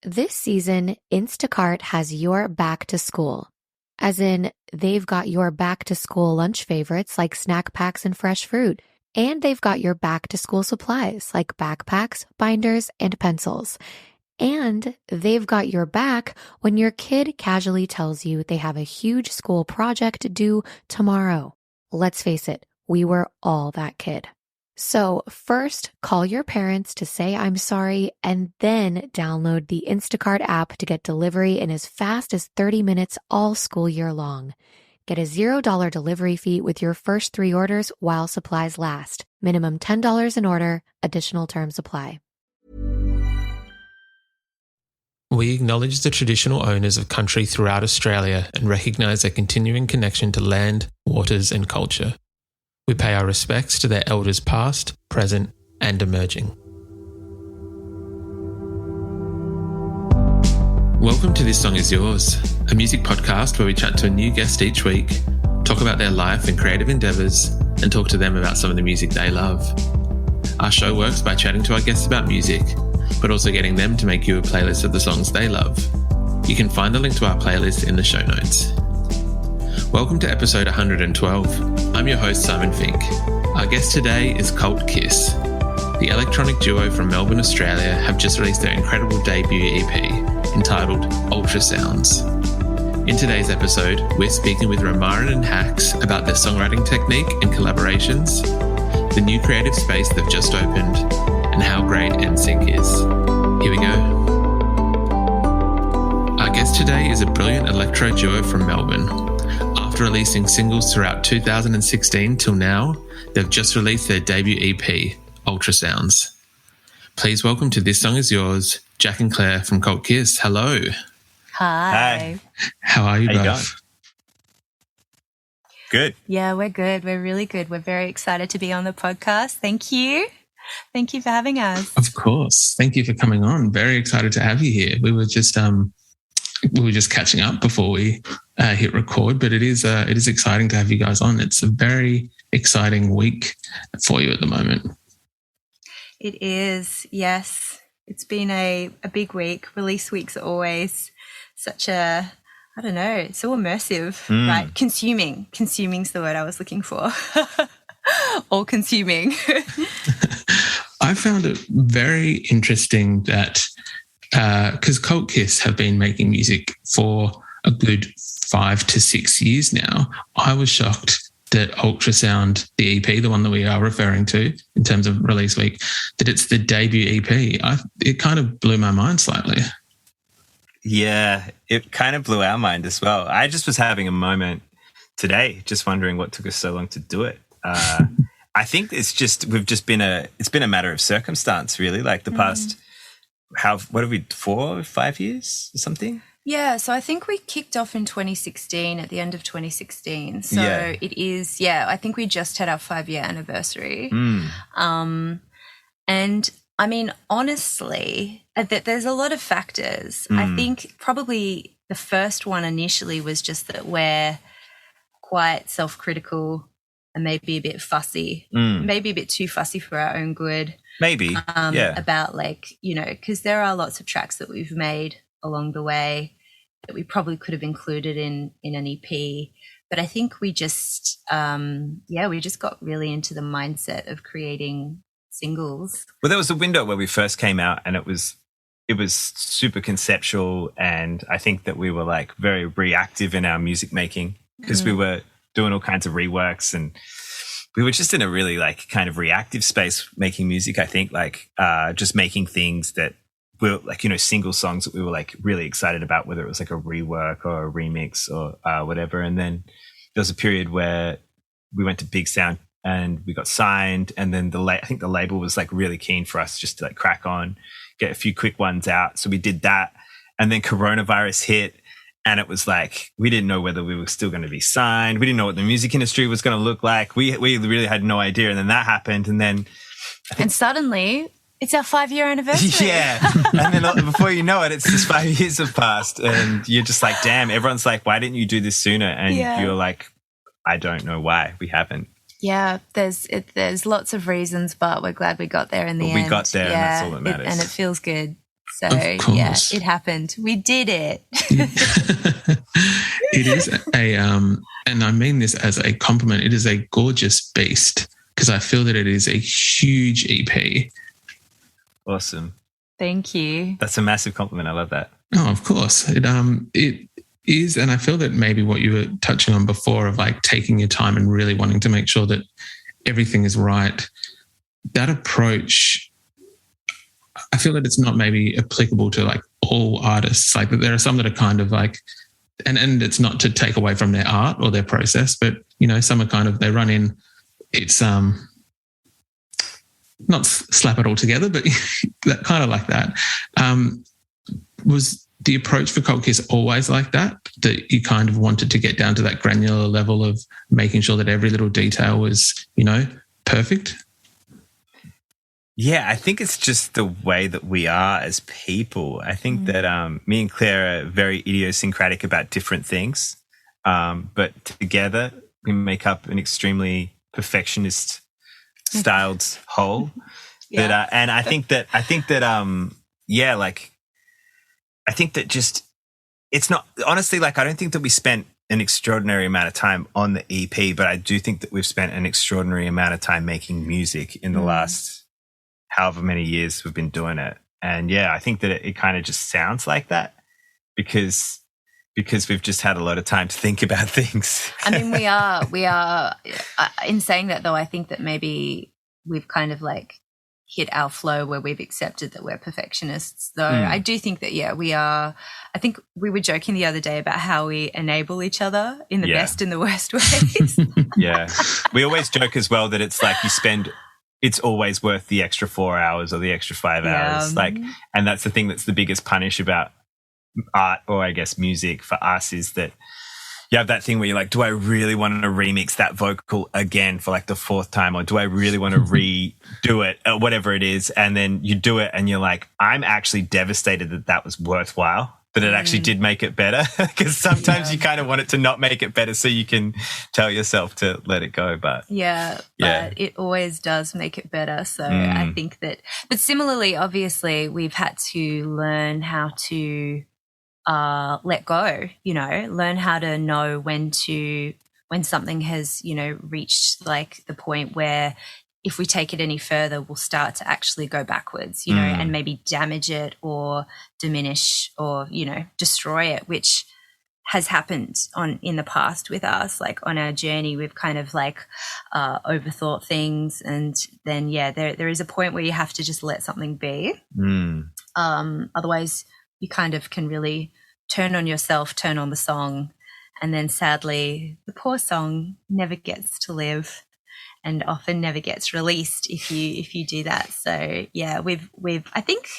This season, Instacart has your back to school. As in, they've got your back to school lunch favorites like snack packs and fresh fruit. And they've got your back to school supplies like backpacks, binders, and pencils. And they've got your back when your kid casually tells you they have a huge school project due tomorrow. Let's face it, we were all that kid. So first, call your parents to say I'm sorry, and then download the Instacart app to get delivery in as fast as 30 minutes all school year long. Get a $0 delivery fee with your first 3 orders while supplies last. Minimum $10 an order. Additional terms apply. We acknowledge the traditional owners of country throughout Australia and recognise their continuing connection to land, waters and culture. We pay our respects to their elders past, present and emerging. Welcome to This Song Is Yours, a music podcast where we chat to a new guest each week, talk about their life and creative endeavours, and talk to them about some of the music they love. Our show works by chatting to our guests about music, but also getting them to make you a playlist of the songs they love. You can find the link to our playlist in the show notes. Welcome to episode 112. I'm your host, Simon Fink. Our guest today is Kult Kyss. The electronic duo from Melbourne, Australia have just released their incredible debut EP entitled Ultrasounds. In today's episode, we're speaking with Rromarin and Haxx about their songwriting technique and collaborations, the new creative space they've just opened, and how great NSYNC is. Here we go. Our guest today is a brilliant electro duo from Melbourne. After releasing singles throughout 2016 till now, they've just released their debut EP, Ultrasounds. Please welcome to This Song Is Yours, Jack and Claire from Kult Kyss. Hello. Hi. How are you both? How you going? Good. Yeah, we're good. We're really good. We're very excited to be on the podcast. Thank you. Thank you for having us. Of course. Thank you for coming on. Very excited to have you here. We were just catching up before we hit record, but it is exciting to have you guys on. It's a very exciting week for you at the moment. It is, yes. It's been a big week. Release weeks are always such a, I don't know, it's so immersive, right? Consuming's the word I was looking for. All consuming. I found it very interesting that because Kult Kyss have been making music for a good 5 to 6 years now, I was shocked that Ultrasound, the EP, the one that we are referring to in terms of release week, that it's the debut EP. It kind of blew my mind slightly. Yeah, it kind of blew our mind as well. I just was having a moment today, just wondering what took us so long to do it. I think it's been a matter of circumstance, really. Like the past, what have we, 4 or 5 years or something? Yeah, so I think we kicked off in 2016, at the end of 2016. So it is, I think we just had our 5-year anniversary. And I mean, honestly, there's a lot of factors. I think probably the first one initially was just that we're quite self-critical and maybe a bit fussy, maybe a bit too fussy for our own good. Maybe, about because there are lots of tracks that we've made along the way that we probably could have included in an EP. But I think we just, we just got really into the mindset of creating singles. Well, there was a window where we first came out and it was super conceptual, and I think that we were like very reactive in our music making because we were doing all kinds of reworks, and we were just in a really like kind of reactive space making music. I think like just making things that were like, single songs that we were like really excited about, whether it was like a rework or a remix or whatever. And then there was a period where we went to Big Sound and we got signed, and then I think the label was like really keen for us just to like crack on, get a few quick ones out. So we did that, and then coronavirus hit. And it was like, we didn't know whether we were still going to be signed. We didn't know what the music industry was going to look like. We really had no idea. And then that happened. And then and suddenly it's our 5-year anniversary. Yeah. And then before you know it, it's just 5 years have passed. And you're just like, damn, everyone's like, why didn't you do this sooner? And you're like, I don't know why we haven't. Yeah, there's lots of reasons, but we're glad we got there in the end. We got there, and that's all that matters. And it feels good. So yeah, it happened. We did it. It is and I mean this as a compliment, it is a gorgeous beast because I feel that it is a huge EP. Awesome. Thank you. That's a massive compliment. I love that. Oh, of course. It is, and I feel that maybe what you were touching on before of like taking your time and really wanting to make sure that everything is right, that approach, I feel that it's not maybe applicable to like all artists. Like there are some that are kind of like, and it's not to take away from their art or their process, but you know, some are kind of, they run in, it's not slap it all together, but that kind of like that. Was the approach for Kult Kyss always like that you kind of wanted to get down to that granular level of making sure that every little detail was, you know, perfect? Yeah, I think it's just the way that we are as people. I think that me and Claire are very idiosyncratic about different things, but together we make up an extremely perfectionist styled whole. Yeah. And I think that just, it's not, honestly, like, I don't think that we spent an extraordinary amount of time on the EP, but I do think that we've spent an extraordinary amount of time making music in the last however many years we've been doing it. And yeah, I think that it kind of just sounds like that because we've just had a lot of time to think about things. I mean, we are in saying that though, I think that maybe we've kind of like hit our flow where we've accepted that we're perfectionists. Though I do think that, yeah, we are. I think we were joking the other day about how we enable each other in the best and the worst ways. Yeah. We always joke as well that it's like it's always worth the extra 4 hours or the extra 5 hours. Like, and that's the thing that's the biggest punish about art, or I guess music for us, is that you have that thing where you're like, do I really want to remix that vocal again for like the fourth time, or do I really want to redo it, or whatever it is? And then you do it and you're like, I'm actually devastated that was worthwhile, that it actually did make it better. Because sometimes you kind of want it to not make it better so you can tell yourself to let it go. But but it always does make it better. So I think that, but similarly, obviously, we've had to learn how to let go, learn how to know when something has, reached like the point where if we take it any further, we'll start to actually go backwards, and maybe damage it or diminish or, destroy it, which has happened in the past with us. Like on our journey, we've kind of like overthought things, and then there is a point where you have to just let something be. Otherwise you kind of can really turn on yourself, turn on the song, and then sadly the poor song never gets to live and often never gets released if you do that. So yeah, we've I think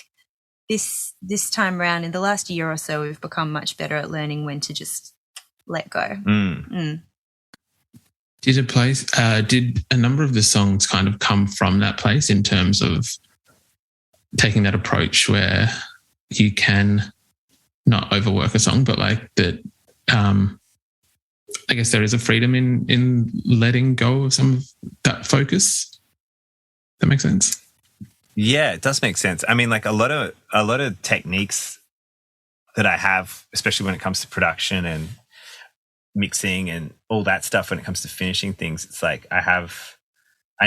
this time around in the last year or so we've become much better at learning when to just let go. Did a number of the songs kind of come from that place in terms of taking that approach where you can not overwork a song, but like that, I guess there is a freedom in letting go of some of that focus. That makes sense? Yeah, it does make sense. I mean, like a lot of techniques that I have, especially when it comes to production and mixing and all that stuff, when it comes to finishing things, it's like I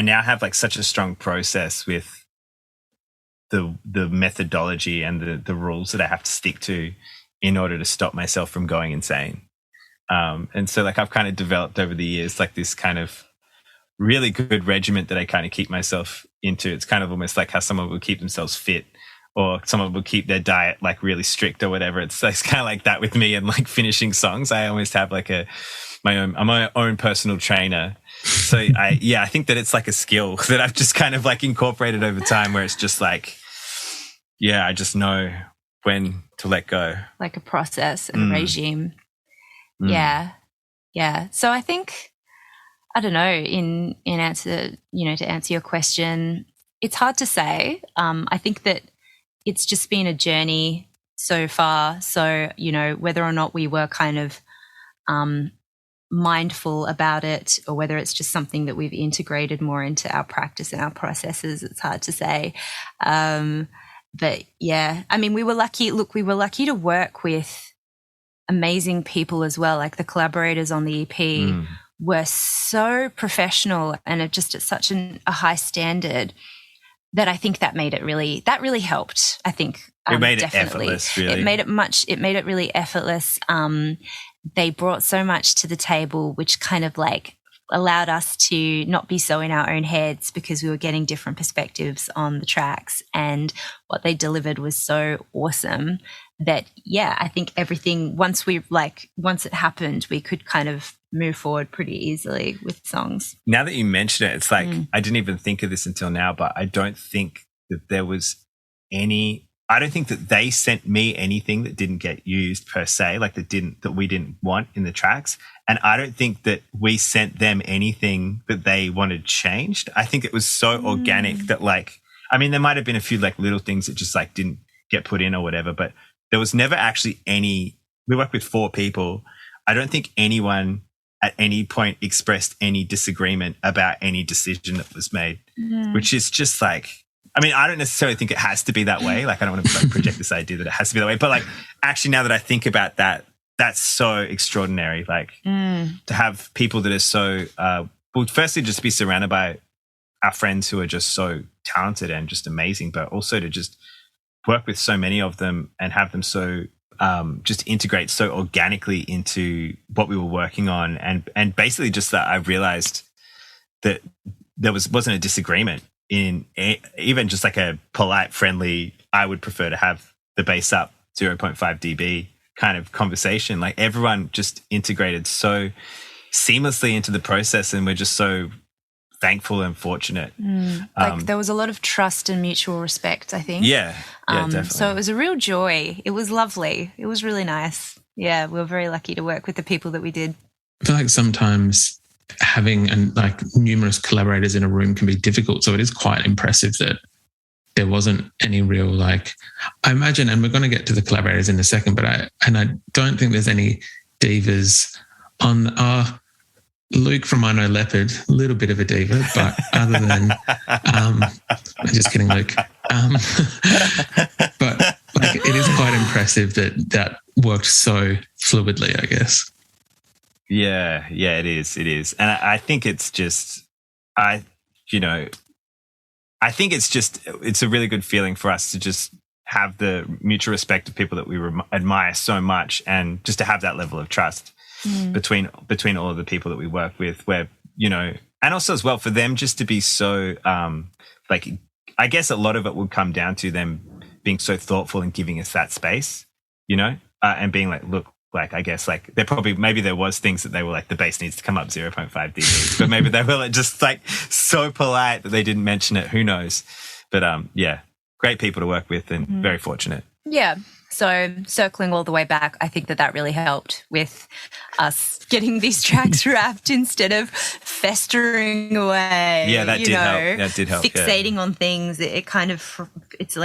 now have like such a strong process with the methodology and the rules that I have to stick to in order to stop myself from going insane. And so like I've kind of developed over the years like this kind of really good regiment that I kind of keep myself into. It's kind of almost like how someone would keep themselves fit, or someone would keep their diet like really strict or whatever. It's kind of like that with me and like finishing songs. I almost have like my own personal trainer. So I think that it's like a skill that I've just kind of like incorporated over time, where it's just like, yeah, I just know when to let go. Like a process and a regime. Yeah. So I think, I don't know, in answer, to answer your question, it's hard to say. I think that it's just been a journey so far. So, whether or not we were kind of mindful about it, or whether it's just something that we've integrated more into our practice and our processes, it's hard to say. But yeah, I mean, we were lucky to work with amazing people as well. Like the collaborators on the EP were so professional and at such a high standard that I think that really helped. I think it made definitely. It effortless, really. It made it really effortless. They brought so much to the table, which kind of like allowed us to not be so in our own heads because we were getting different perspectives on the tracks, and what they delivered was so awesome that, yeah, I think everything, once it happened, we could kind of move forward pretty easily with songs. Now that you mention it, it's like, I didn't even think of this until now, but I don't think that there was I don't think that they sent me anything that didn't get used per se, like that we didn't want in the tracks. And I don't think that we sent them anything that they wanted changed. I think it was so organic that there might have been a few like little things that just like didn't get put in or whatever, but there was never actually we worked with 4 people. I don't think anyone at any point expressed any disagreement about any decision that was made, which is just like, I don't necessarily think it has to be that way. Like, I don't want to project this idea that it has to be that way. But like, actually, now that I think about that, that's so extraordinary. Like, to have people that are so, firstly, just be surrounded by our friends who are just so talented and just amazing, but also to just work with so many of them and have them so just integrate so organically into what we were working on. And basically just that I realized that there wasn't a disagreement in even just like a polite, friendly, I would prefer to have the bass up 0.5 dB kind of conversation. Like everyone just integrated so seamlessly into the process, and we're just so thankful and fortunate. There was a lot of trust and mutual respect, I think. Yeah, definitely. So it was a real joy. It was lovely. It was really nice. Yeah, we were very lucky to work with the people that we did. I feel like sometimes having numerous collaborators in a room can be difficult. So it is quite impressive that there wasn't any real I imagine, and we're going to get to the collaborators in a second, but I don't think there's any divas on Luke from I Know Leopard, a little bit of a diva, but other than I'm just kidding, Luke. But it is quite impressive that worked so fluidly, I guess. Yeah, it is. And I think it's just, it's a really good feeling for us to just have the mutual respect of people that we admire so much, and just to have that level of trust between all of the people that we work with, where, and also as well for them just to be so, I guess a lot of it would come down to them being so thoughtful and giving us that space, and being like, look, I guess maybe there was things that they were like, the bass needs to come up 0.5 dB, but maybe they were just so polite that they didn't mention it. Who knows? But great people to work with and very fortunate. Yeah. So circling all the way back, I think that really helped with us getting these tracks wrapped instead of festering away. Yeah, that did help. Fixating on things. It kind of, it's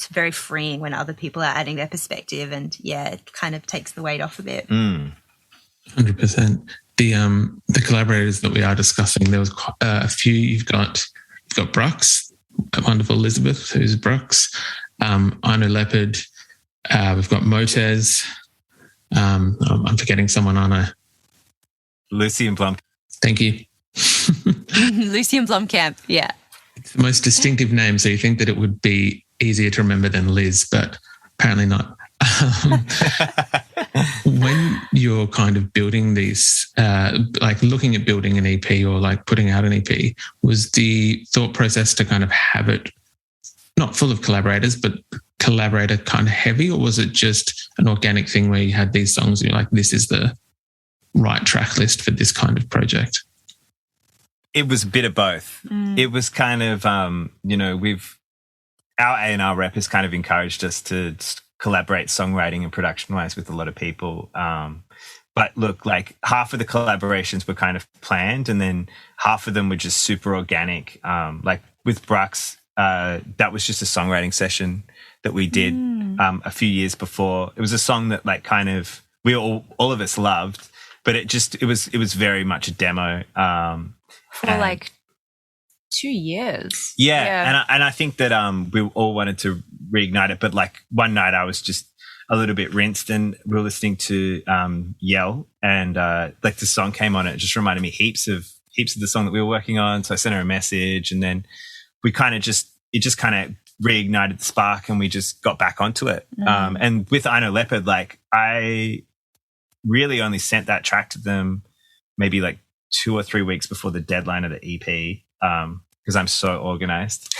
very freeing when other people are adding their perspective, and it kind of takes the weight off a bit. 100%. The collaborators that we are discussing, there was a few. You've got Brux, a wonderful Elizabeth, who's Brux. I Know Leopard. We've got Motez. I'm forgetting someone, aren't I? Lucy and Blum. Thank you. Lucy and Blumkamp, yeah. It's the most distinctive name, so you think that it would be easier to remember than Liz, but apparently not. When you're kind of building these, looking at building an EP or putting out an EP, was the thought process to kind of have it not full of collaborators, but collaborator kind of heavy, or was it just an organic thing where you had these songs and you're like, this is the right track list for this kind of project? It was a bit of both. It was kind of, our A&R rep has kind of encouraged us to collaborate songwriting and production-wise with a lot of people. But look, half of the collaborations were kind of planned, and then half of them were just super organic. With Brux, that was just a songwriting session that we did a few years before. It was a song that we all of us loved, but it was very much a demo. 2 years. Yeah. And I think that we all wanted to reignite it, but like one night I was just a little bit rinsed and we were listening to Yell, and like the song came on, it just reminded me heaps of the song that we were working on. So I sent her a message, and then we kind of just kind of reignited the spark, and we just got back onto it. And with I Know Leopard, like I really only sent that track to them maybe like 2 or 3 weeks before the deadline of the EP, because I'm so organized.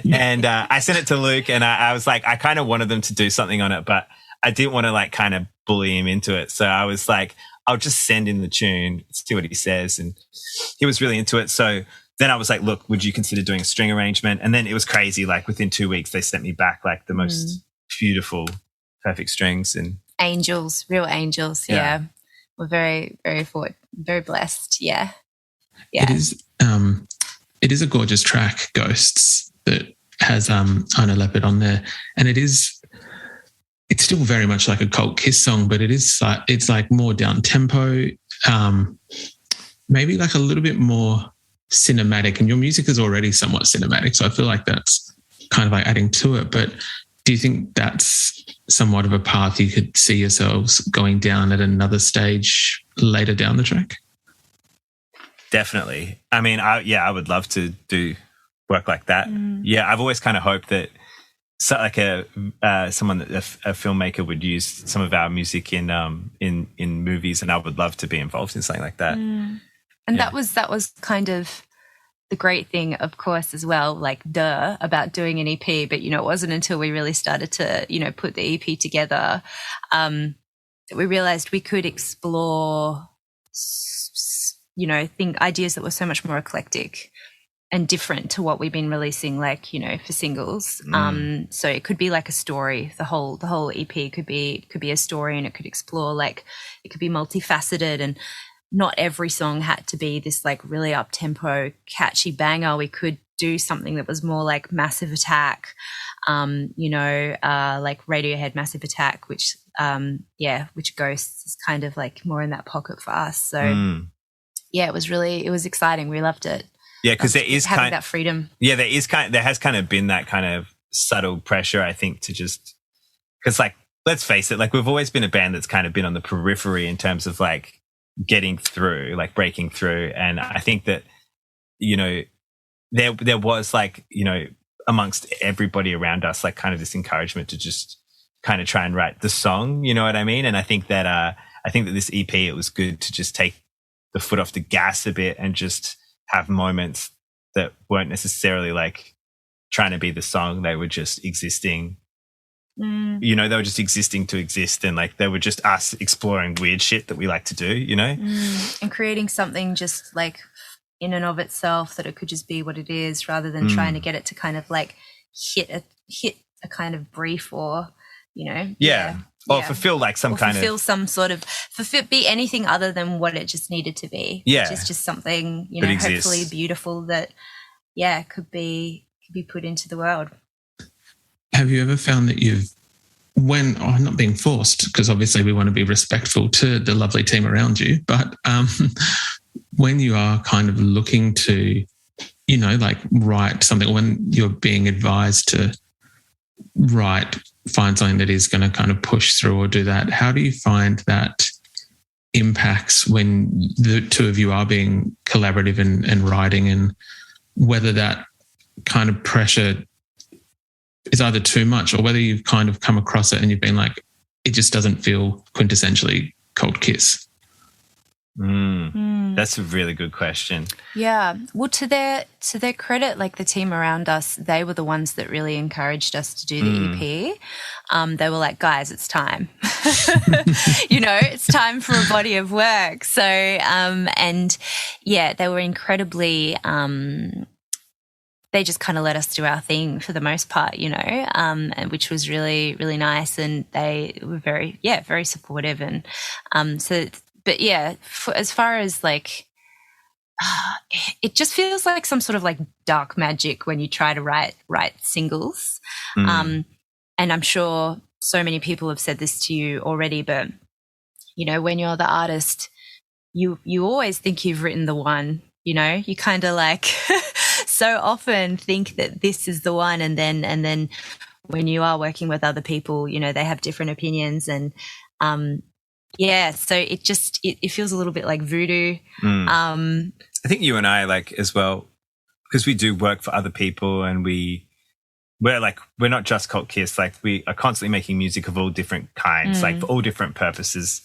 And I sent it to Luke, and I was like, I kind of wanted them to do something on it, but I didn't want to like kind of bully him into it. So I was like, I'll just send in the tune, see what he says. And he was really into it. So then I was like, look, would you consider doing a string arrangement? And then it was crazy. Like within 2 weeks, they sent me back like the most beautiful, perfect strings. And angels, real angels. Yeah. We're very, very very blessed. Yeah. It is a gorgeous track, Ghosts, that has I Know Leopard on there. And it's still very much like a Kult Kyss song, but it's like more down tempo, maybe like a little bit more cinematic. And your music is already somewhat cinematic, so I feel like that's kind of like adding to it. But do you think that's somewhat of a path you could see yourselves going down at another stage later down the track? Definitely. I mean, I would love to do work like that. Yeah, I've always kind of hoped that like a filmmaker would use some of our music in movies, and I would love to be involved in something like that. And that was kind of the great thing, of course, as well, like about doing an EP. But it wasn't until we really started to put the EP together that we realized we could explore ideas that were so much more eclectic and different to what we've been releasing, like, for singles. So it could be like a story. The whole EP could be a story, and it could explore, like, it could be multifaceted, and not every song had to be this like really up-tempo, catchy banger. We could do something that was more like Massive Attack, like Radiohead Massive Attack, which Ghosts is kind of like more in that pocket for us. So it was exciting. We loved it. Yeah, because there is having that freedom. Yeah, there has kind of been that kind of subtle pressure, I think, to just, because like, let's face it, like we've always been a band that's kind of been on the periphery in terms of like getting through, like breaking through. And I think that, there was like, amongst everybody around us, like kind of this encouragement to just kind of try and write the song, you know what I mean? And I think that this EP, it was good to just take the foot off the gas a bit and just have moments that weren't necessarily like trying to be the song. They were just existing. They were just existing to exist, and like they were just us exploring weird shit that we like to do, and creating something just like in and of itself, that it could just be what it is, rather than trying to get it to kind of like hit a kind of brief, or fulfill like some kind of some sort of be anything other than what it just needed to be. Which is just something hopefully beautiful that could be put into the world. Have you ever found that not being forced, because obviously we want to be respectful to the lovely team around you, but when you are kind of looking to, like write something, when you're being advised to find something that is going to kind of push through or do that, how do you find that impacts when the two of you are being collaborative and writing, and whether that kind of pressure is either too much, or whether you've kind of come across it and you've been like, it just doesn't feel quintessentially Kult Kyss? That's a really good question. Yeah. Well, to their credit, like the team around us, they were the ones that really encouraged us to do the EP. They were like, guys, it's time. It's time for a body of work. So, they were incredibly, they just kind of let us do our thing for the most part, and which was really, really nice. And they were very, very supportive. And as far as like, it just feels like some sort of like dark magic when you try to write singles. And I'm sure so many people have said this to you already, but when you're the artist, you always think you've written the one, you kind of like so often think that this is the one, and then when you are working with other people, you know, they have different opinions, and so it feels a little bit like voodoo. I think you and I, like, as well, because we do work for other people, and we're not just Kult Kyss, like we are constantly making music of all different kinds, like for all different purposes,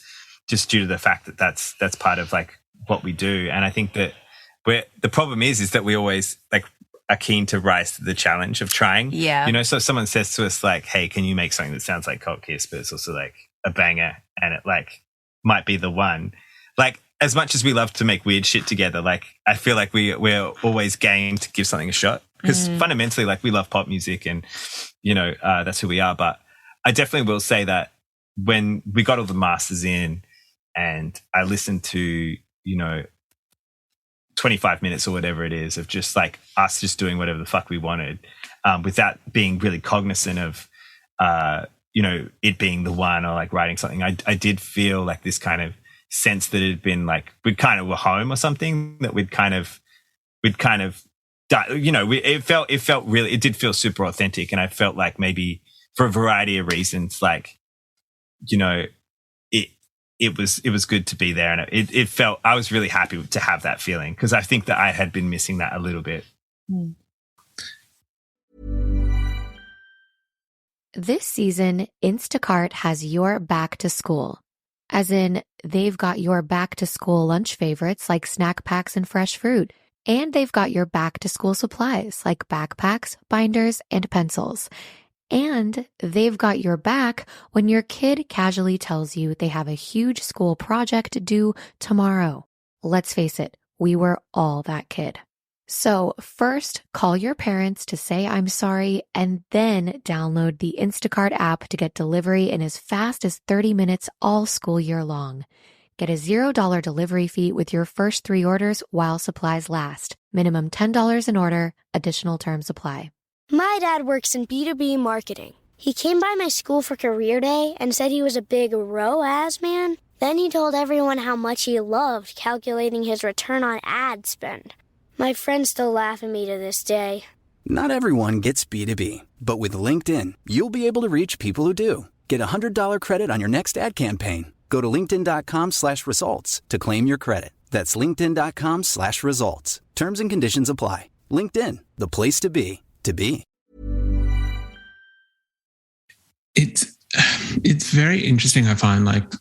just due to the fact that that's part of like what we do. And I think that the problem is that we always like are keen to rise to the challenge of trying. Yeah. You know, so if someone says to us like, hey, can you make something that sounds like Kult Kyss, but it's also like a banger and it like might be the one. Like, as much as we love to make weird shit together, like I feel like we're always game to give something a shot, because fundamentally, like, we love pop music and, you know, that's who we are. But I definitely will say that when we got all the masters in and I listened to, you know, 25 minutes or whatever it is of just like us just doing whatever the fuck we wanted, without being really cognizant of, you know, it being the one or like writing something, I did feel like this kind of sense that it had been like we kind of were home or something, that we'd kind of you know, it did feel super authentic. And I felt like maybe for a variety of reasons, like, you know, it was good to be there, and it felt, I was really happy to have that feeling, because I think that I had been missing that a little bit. This season, Instacart has your back to school. As in, they've got your back to school lunch favorites like snack packs and fresh fruit. And they've got your back to school supplies like backpacks, binders, and pencils. And they've got your back when your kid casually tells you they have a huge school project due tomorrow. Let's face it, we were all that kid. So first, call your parents to say I'm sorry, and then download the Instacart app to get delivery in as fast as 30 minutes all school year long. Get a $0 delivery fee with your first 3 orders while supplies last. Minimum $10 an order. Additional terms apply. My dad works in B2B marketing. He came by my school for career day and said he was a big ROAS man. Then he told everyone how much he loved calculating his return on ad spend. My friends still laugh at me to this day. Not everyone gets B2B, but with LinkedIn, you'll be able to reach people who do. Get a $100 credit on your next ad campaign. Go to linkedin.com/results to claim your credit. That's linkedin.com/results. Terms and conditions apply. LinkedIn, the place to be, to be. It's very interesting, I find, like,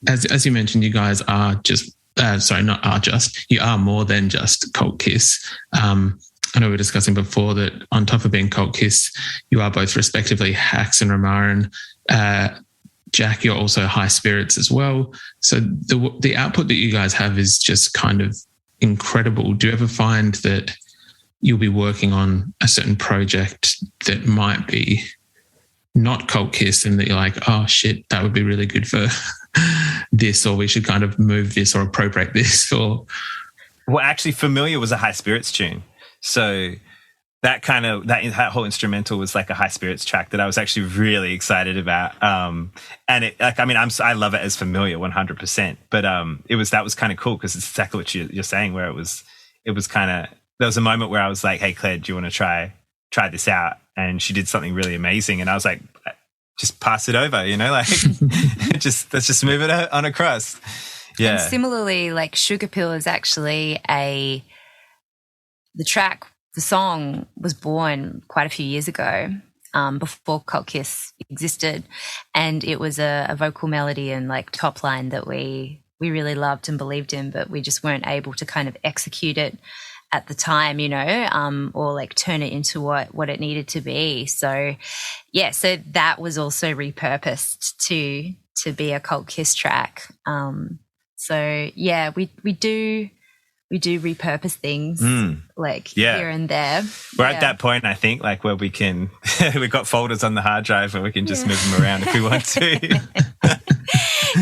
as you mentioned, you guys are just, you are more than just Kult Kyss. I know we were discussing before that on top of being Kult Kyss, you are both respectively Haxx and Rromarin. Jack, you're also High Spirits as well. So the output that you guys have is just kind of incredible. Do you ever find that you'll be working on a certain project that might be not Kult Kyss and that you're like, oh shit, that would be really good for this, or we should kind of move this or appropriate this? Or well, actually, Familiar was a High Spirits tune. So that whole instrumental was like a High Spirits track that I was actually really excited about. And it, like, I mean, I love it as Familiar 100%, but that was kind of cool, because it's exactly what you're saying, where it was kind of, there was a moment where I was like, hey, Claire, do you want to try this out? And she did something really amazing. And I was like, just pass it over, you know, like let's just move it on across. Yeah. And similarly, like Sugar Pill is actually the song was born quite a few years ago, before Kult Kyss existed. And it was a vocal melody and like top line that we really loved and believed in, but we just weren't able to kind of execute it at the time, you know, or like turn it into what it needed to be. So yeah, so that was also repurposed to be a Kult Kyss track. So yeah, we do repurpose things here and there. We're at that point, I think, like where we can, we've got folders on the hard drive where we can just move them around if we want to.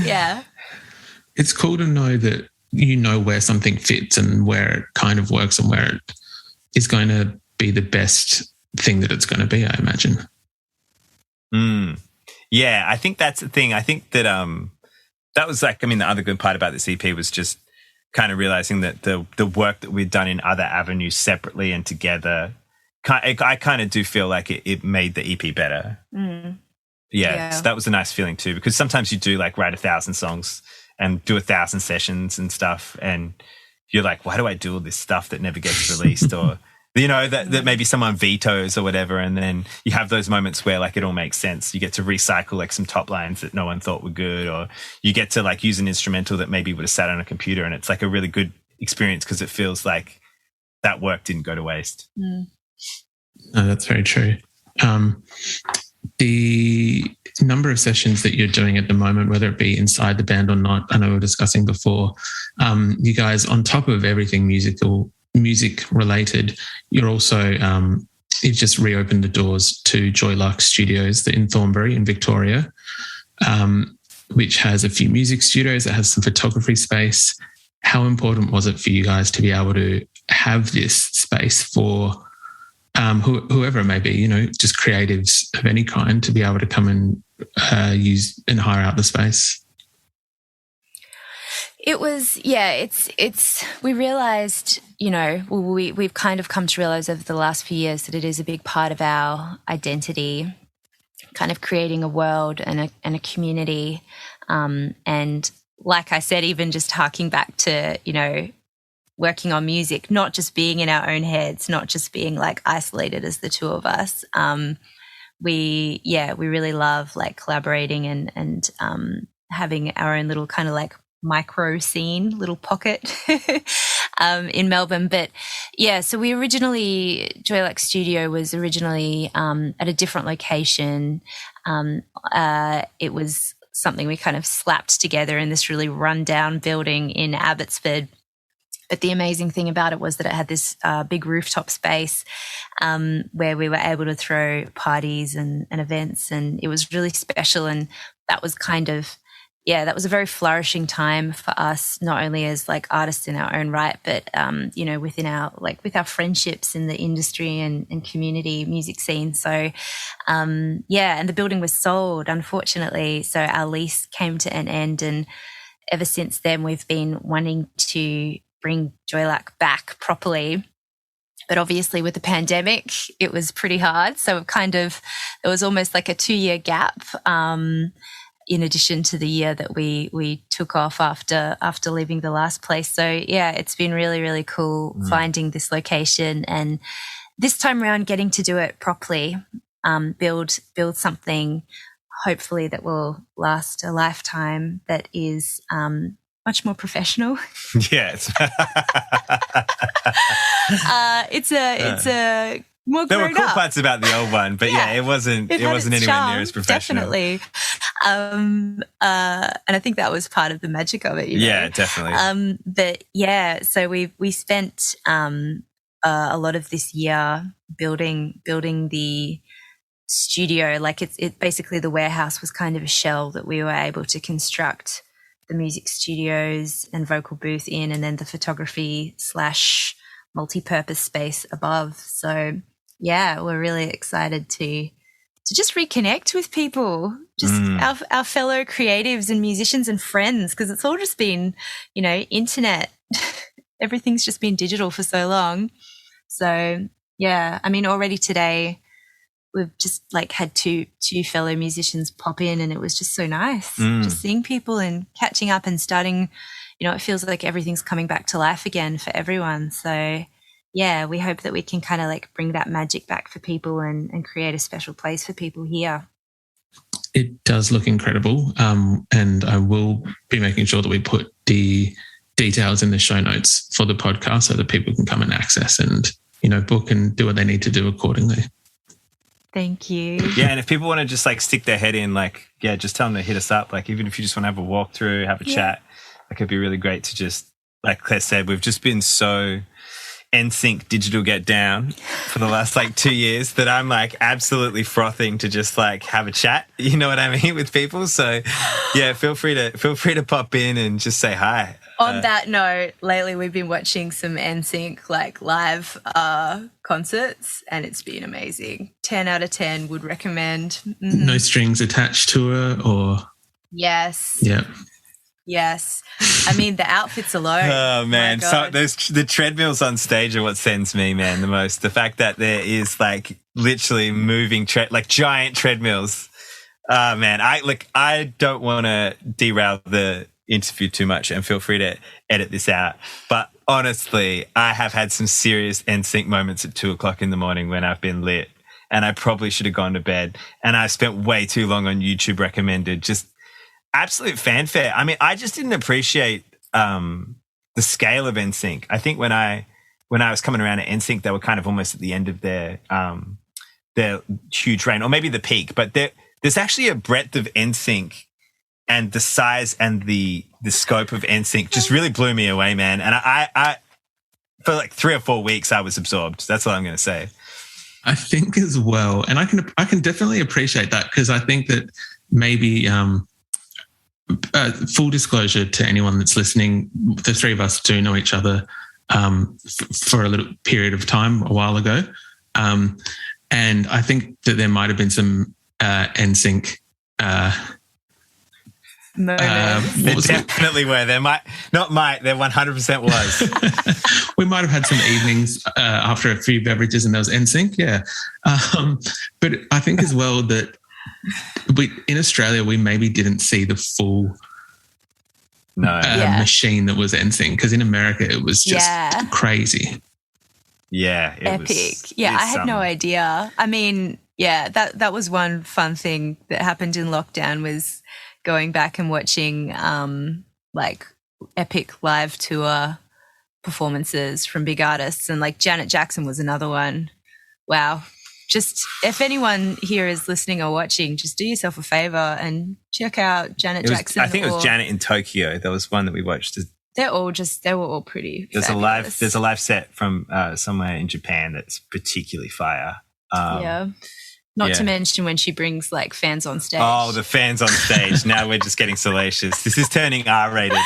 Yeah. It's cool to know that you know where something fits and where it kind of works and where it is going to be the best thing that it's going to be, I imagine. Yeah, I think that's the thing. I think that that was like, I mean, the other good part about this EP was just kind of realizing that the work that we'd done in other avenues separately and together, I kind of do feel like it made the EP better. Yeah, so that was a nice feeling too, because sometimes you do like write 1,000 songs and do 1,000 sessions and stuff, and you're like, why do I do all this stuff that never gets released? Or, you know, that maybe someone vetoes or whatever, and then you have those moments where like it all makes sense. You get to recycle like some top lines that no one thought were good, or you get to like use an instrumental that maybe would have sat on a computer, and it's like a really good experience because it feels like that work didn't go to waste. No, that's very true. The number of sessions that you're doing at the moment, whether it be inside the band or not, I know we were discussing before, you guys, on top of everything music related, you're also, you've just reopened the doors to Joylux Studios in Thornbury in Victoria, which has a few music studios, that has some photography space. How important was it for you guys to be able to have this space for whoever it may be, you know, just creatives of any kind, to be able to come and use and hire out the space? It was, we realised, you know, we've kind of come to realise over the last few years that it is a big part of our identity, kind of creating a world and a community. And like I said, even just harking back to, you know, working on music, not just being in our own heads, not just being like isolated as the two of us. We really love like collaborating and having our own little kind of like micro scene, little pocket in Melbourne. But yeah, so Joylux Studio was originally at a different location. It was something we kind of slapped together in this really rundown building in Abbotsford. But the amazing thing about it was that it had this big rooftop space where we were able to throw parties and events, and it was really special. And that was kind of, that was a very flourishing time for us, not only as like artists in our own right, but, you know, with our friendships in the industry and community music scene. So, and the building was sold, unfortunately. So our lease came to an end, and ever since then we've been wanting to bring Joylux back properly. But obviously with the pandemic, it was pretty hard. So it was almost like a 2-year gap in addition to the year that we took off after leaving the last place. So yeah, it's been really, really cool finding this location, and this time around getting to do it properly, build something hopefully that will last a lifetime, that is much more professional. Yes. It's a more there were cool up. parts about the old one, but it wasn't anywhere near as professional. Definitely. And I think that was part of the magic of it, you know? Yeah, definitely. But yeah, so we spent a lot of this year building the studio. Like it basically, the warehouse was kind of a shell that we were able to construct the music studios and vocal booth in, and then the photography / multi-purpose space above. So yeah, we're really excited to just reconnect with people, just our fellow creatives and musicians and friends, because it's all just been, you know, internet. Everything's just been digital for so long. So yeah, I mean, already today we've just like had two fellow musicians pop in, and it was just so nice just seeing people and catching up and starting, you know, it feels like everything's coming back to life again for everyone. So yeah, we hope that we can kind of like bring that magic back for people and create a special place for people here. It does look incredible. And I will be making sure that we put the details in the show notes for the podcast so that people can come and access and, you know, book and do what they need to do accordingly. Thank you. Yeah, and if people want to just like stick their head in, like, just tell them to hit us up. Like, even if you just want to have a walkthrough, have a chat, like, it'd be really great to just, like Claire said, we've just been so NSYNC digital get down for the last like 2 years that I'm like absolutely frothing to just like have a chat, you know what I mean, with people. So yeah, feel free to pop in and just say hi. On that note, lately we've been watching some NSYNC like live concerts, and it's been amazing. 10 out of 10 would recommend. Mm-hmm. No strings attached to it, or? Yes. Yeah. Yes. I mean, the outfits alone. Oh, man. My God. So the treadmills on stage are what sends me, man, the most. The fact that there is like literally moving, like giant treadmills. Man, I don't want to derail the interview too much, and feel free to edit this out. But honestly, I have had some serious NSYNC moments at 2:00 in the morning when I've been lit, and I probably should have gone to bed. And I spent way too long on YouTube recommended. Just absolute fanfare. I mean, I just didn't appreciate the scale of NSYNC. I think when I was coming around at NSYNC, they were kind of almost at the end of their huge reign, or maybe the peak. But there's actually a breadth of NSYNC, and the size and the scope of NSYNC just really blew me away, man. And I for like 3 or 4 weeks, I was absorbed. That's all I'm going to say. I think as well, and I can definitely appreciate that, because I think that maybe full disclosure to anyone that's listening, the three of us do know each other for a little period of time a while ago, and I think that there might have been some NSYNC. There definitely were. There there 100% was. We might have had some evenings after a few beverages and there was NSYNC, yeah. But I think as well that in Australia we maybe didn't see the full machine that was NSYNC, because in America it was just crazy. Yeah, epic. I had no idea. I mean, yeah, that was one fun thing that happened in lockdown, was going back and watching like epic live tour performances from big artists, and like Janet Jackson was another one. Wow. Just if anyone here is listening or watching, just do yourself a favor and check out Janet Jackson. I think it was Janet in Tokyo. There was one that we watched. They were all pretty fabulous. There's a live set from somewhere in Japan that's particularly fire. Not to mention when she brings like fans on stage. Oh, the fans on stage. Now we're just getting salacious. This is turning R-rated.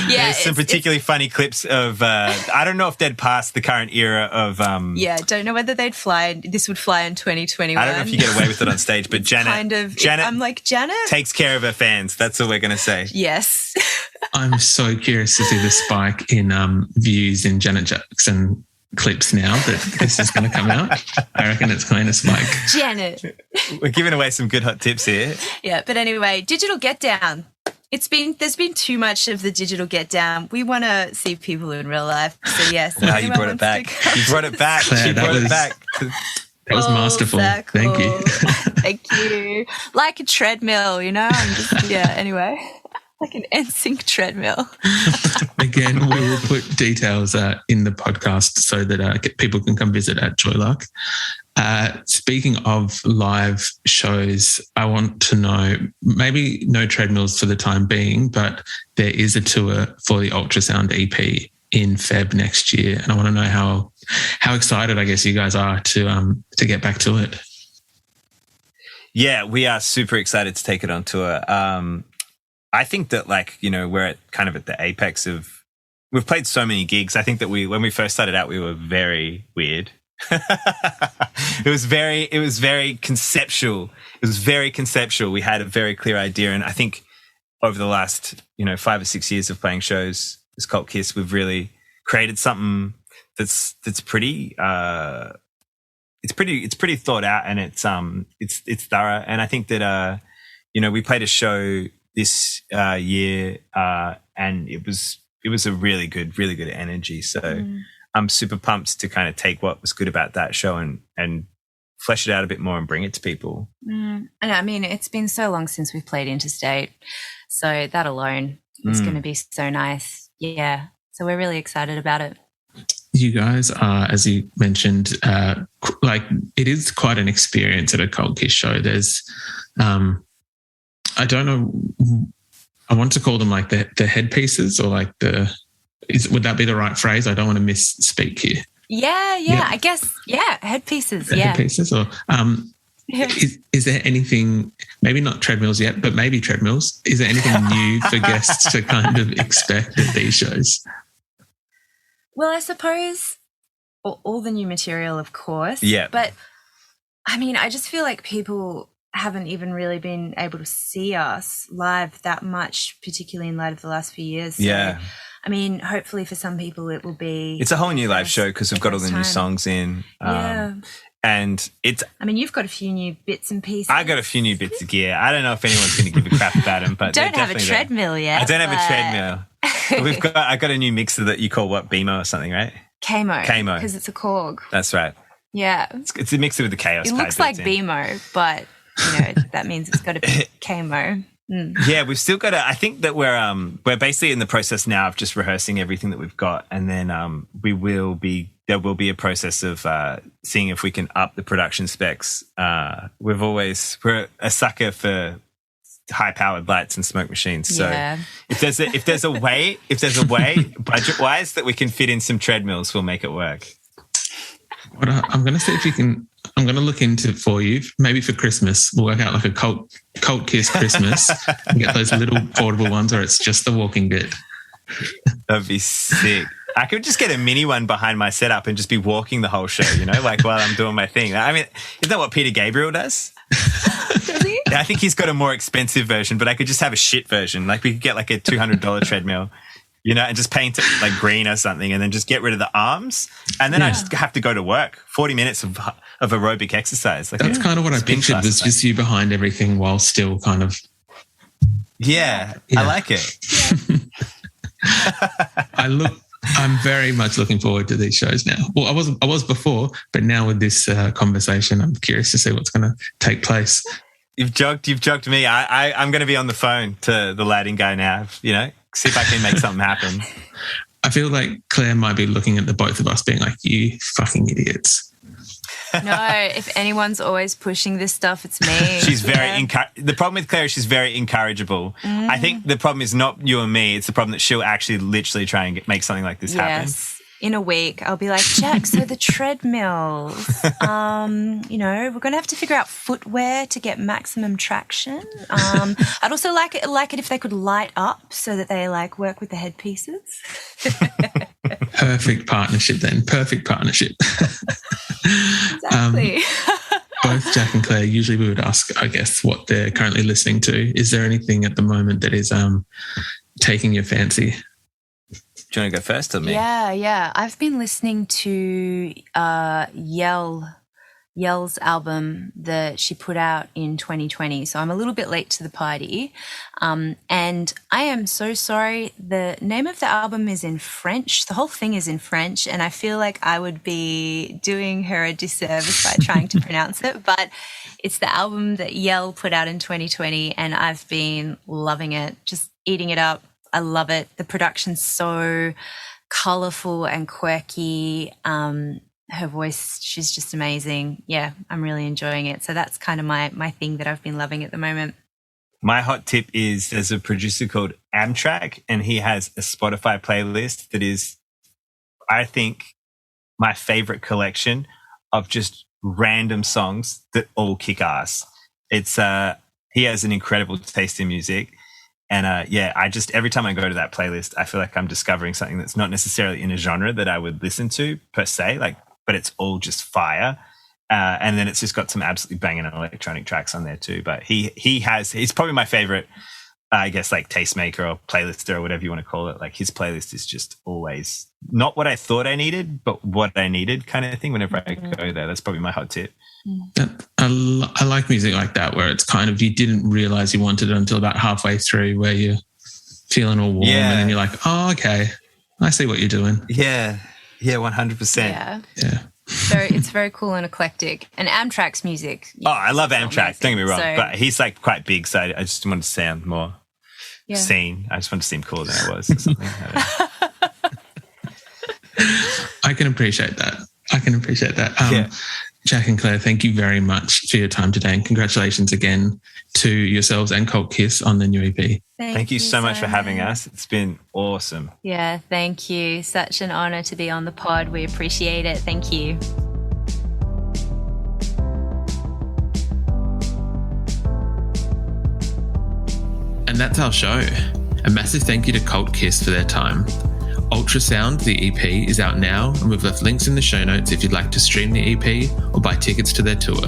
Yeah, there's some particularly funny clips of, I don't know if they'd passed the current era of... don't know whether this would fly in 2021. I don't know if you get away with it on stage, but Janet... I'm like, Janet? Takes care of her fans. That's all we're going to say. Yes. I'm so curious to see the spike in views in Janet Jackson clips now that this is going to come out. I reckon it's going to spike. Janet. We're giving away some good hot tips here. Yeah, but anyway, digital get down. There's been too much of the digital get down. We want to see people in real life. So yes. Wow, you brought it back. You brought it back. Claire, that was masterful. Cool. Thank you. Thank you. Like a treadmill, you know? Anyway. Like an NSYNC treadmill. Again, we will put details in the podcast so that people can come visit at Joylark. Speaking of live shows, I want to know, maybe no treadmills for the time being, but there is a tour for the Ultrasound EP in Feb next year, and I want to know how excited I guess you guys are to get back to it. Yeah, we are super excited to take it on tour. I think that we're kind of at the apex of, we've played so many gigs. I think that when we first started out, we were very weird. It was very conceptual. We had a very clear idea. And I think over the last, 5 or 6 years of playing shows as Kult Kyss, we've really created something that's pretty, it's pretty thought out, and it's thorough. And I think that, we played a show this year, and it was a really good energy. So I'm super pumped to kind of take what was good about that show and flesh it out a bit more and bring it to people. And I mean, it's been so long since we've played interstate, so that alone is going to be so nice. Yeah, so we're really excited about it. You guys are, as you mentioned, it is quite an experience at a Kult Kyss show. There's I don't know, I want to call them like the headpieces, or like would that be the right phrase? I don't want to misspeak here. Yeah. I guess, headpieces. Headpieces, or is there anything, maybe not treadmills yet, but maybe treadmills? Is there anything new for guests to kind of expect at these shows? Well, I suppose all the new material, of course. Yeah. But I mean, I just feel like people haven't even really been able to see us live that much, particularly in light of the last few years. So, I mean, hopefully for some people it will be... It's a whole new live show because we've got all the new songs in. And it's... I mean, you've got a few new bits and pieces. I got a few new bits of gear. I don't know if anyone's going to give a crap about them, but don't have a treadmill yet. I don't have a treadmill. I got a new mixer that you call what, BMO or something, right? Camo. Because it's a Korg. That's right. Yeah. It's a mixer with the Chaos. It looks like BMO, but, that means it's got to be Camo. Yeah, we've still got to... I think that we're basically in the process now of just rehearsing everything that we've got, and then there will be a process of seeing if we can up the production specs. We're a sucker for high-powered lights and smoke machines. So if there's a way budget-wise that we can fit in some treadmills, we'll make it work. I'm going to see if you can. I'm going to look into it for you. Maybe for Christmas, we'll work out like a Kult Kyss Christmas and get those little portable ones, or it's just the walking bit. That'd be sick. I could just get a mini one behind my setup and just be walking the whole show, like while I'm doing my thing. I mean, isn't that what Peter Gabriel does? Does he? I think he's got a more expensive version, but I could just have a shit version. Like we could get like a $200 treadmill, and just paint it like green or something, and then just get rid of the arms. And then I just have to go to work. 40 minutes of aerobic exercise. Like that's kind of what I pictured, was just you behind everything while still kind of... Yeah. I like it. I'm very much looking forward to these shows now. Well, I was before, but now with this conversation, I'm curious to see what's going to take place. You've joked me. I'm going to be on the phone to the lighting guy now, see if I can make something happen. I feel like Claire might be looking at the both of us being like, you fucking idiots. No, if anyone's always pushing this stuff, it's me. She's very the problem with Claire is she's very incorrigible. I think the problem is not you and me. It's the problem that she'll actually literally try and make something like this happen. In a week, I'll be like, Jack, so the treadmills, we're going to have to figure out footwear to get maximum traction. I'd also like it if they could light up so that they work with the headpieces. Perfect partnership then. Perfect partnership. Exactly. Both Jack and Claire, usually we would ask, I guess, what they're currently listening to. Is there anything at the moment that is taking your fancy? Do you want to go first or me? Yeah. I've been listening to Yell's album that she put out in 2020. So I'm a little bit late to the party. And I am so sorry. The name of the album is in French. The whole thing is in French. And I feel like I would be doing her a disservice by trying to pronounce it. But it's the album that Yell put out in 2020. And I've been loving it, just eating it up. I love it. The production's so colourful and quirky. Her voice, she's just amazing. Yeah, I'm really enjoying it. So that's kind of my thing that I've been loving at the moment. My hot tip is there's a producer called Amtrak, and he has a Spotify playlist that is, I think, my favourite collection of just random songs that all kick ass. It's he has an incredible taste in music. And I just, every time I go to that playlist, I feel like I'm discovering something that's not necessarily in a genre that I would listen to per se, but it's all just fire. And then it's just got some absolutely banging electronic tracks on there too. But he's probably my favorite, I guess, tastemaker or playlister or whatever you want to call it. His playlist is just always not what I thought I needed, but what I needed kind of thing whenever I go there. That's probably my hot tip. I like music like that, where it's kind of, you didn't realize you wanted it until about halfway through, where you're feeling all warm and then you're like, oh, okay, I see what you're doing. Yeah, 100%. Yeah. It's very cool and eclectic. And Amtrak's music. I love Amtrak. Don't get me wrong, but he's quite big, so I just wanted to sound more seen. I just wanted to seem cooler than I was or something. I can appreciate that. Jack and Claire, thank you very much for your time today, and congratulations again to yourselves and Kult Kyss on the new EP. Thank you so much for having us. It's been awesome. Yeah, thank you. Such an honour to be on the pod. We appreciate it. Thank you. And that's our show. A massive thank you to Kult Kyss for their time. Ultrasound, the EP, is out now, and we've left links in the show notes if you'd like to stream the EP or buy tickets to their tour.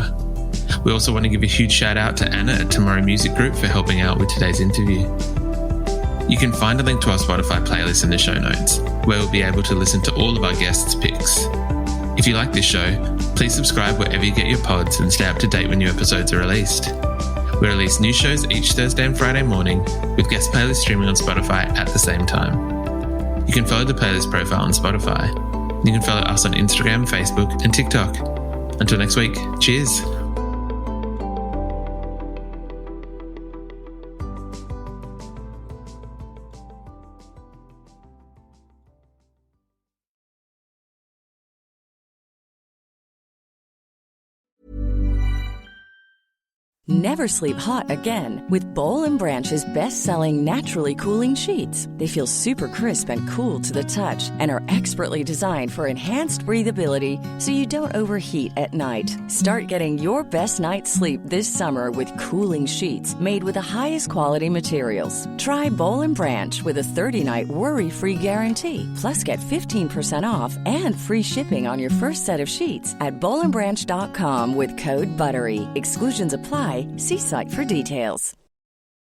We also want to give a huge shout out to Anna at TMRW Music Group for helping out with today's interview. You can find a link to our Spotify playlist in the show notes, where we'll be able to listen to all of our guests' picks. If you like this show, please subscribe wherever you get your pods and stay up to date when new episodes are released. We release new shows each Thursday and Friday morning, with guest playlists streaming on Spotify at the same time. You can follow the playlist profile on Spotify. You can follow us on Instagram, Facebook, and TikTok. Until next week, cheers. Never sleep hot again with Bowl and Branch's best-selling naturally cooling sheets. They feel super crisp and cool to the touch and are expertly designed for enhanced breathability so you don't overheat at night. Start getting your best night's sleep this summer with cooling sheets made with the highest quality materials. Try Bowl and Branch with a 30-night worry-free guarantee. Plus, get 15% off and free shipping on your first set of sheets at bowlandbranch.com with code BUTTERY. Exclusions apply. See site for details.